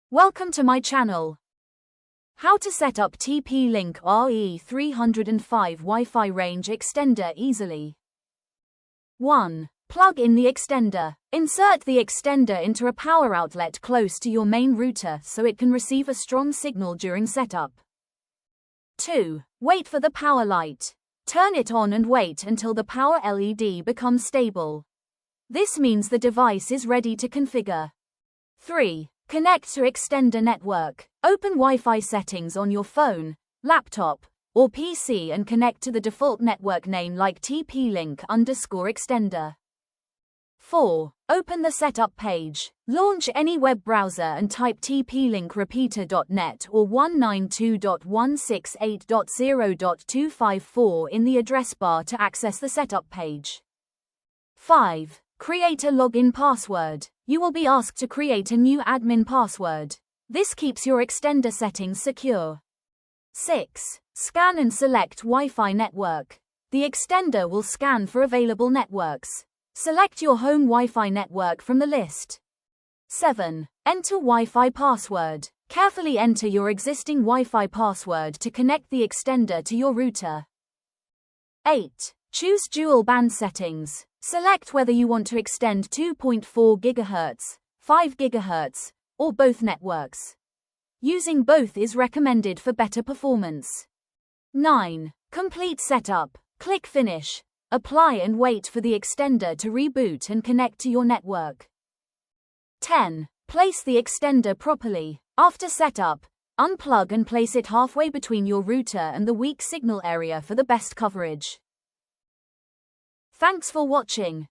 Welcome to my channel. How to set up TP-Link RE305 Wi-Fi range extender easily. 1. Plug in the extender. Insert the extender into a power outlet close to your main router so it can receive a strong signal during setup. 2. Wait for the power light. Turn it on and wait until the power LED becomes stable. This means the device is ready to configure. 3. Connect to extender network. Open Wi-Fi settings on your phone, laptop, or PC and connect to the default network name like TP-Link_extender. 4. Open the setup page. Launch any web browser and type TP-Link_repeater.net or 192.168.0.254 in the address bar to access the setup page. 5. Create a login password. You will be asked to create a new admin password. This keeps your extender settings secure. 6. Scan and select Wi-Fi network. The extender will scan for available networks. Select your home Wi-Fi network from the list. 7. Enter Wi-Fi password. Carefully enter your existing Wi-Fi password to connect the extender to your router. 8. Choose dual band settings. Select whether you want to extend 2.4 GHz, 5 GHz, or both networks. Using both is recommended for better performance. 9. Complete setup. Click Finish. Apply and wait for the extender to reboot and connect to your network. 10. Place the extender properly. After setup, unplug and place it halfway between your router and the weak signal area for the best coverage. Thanks for watching.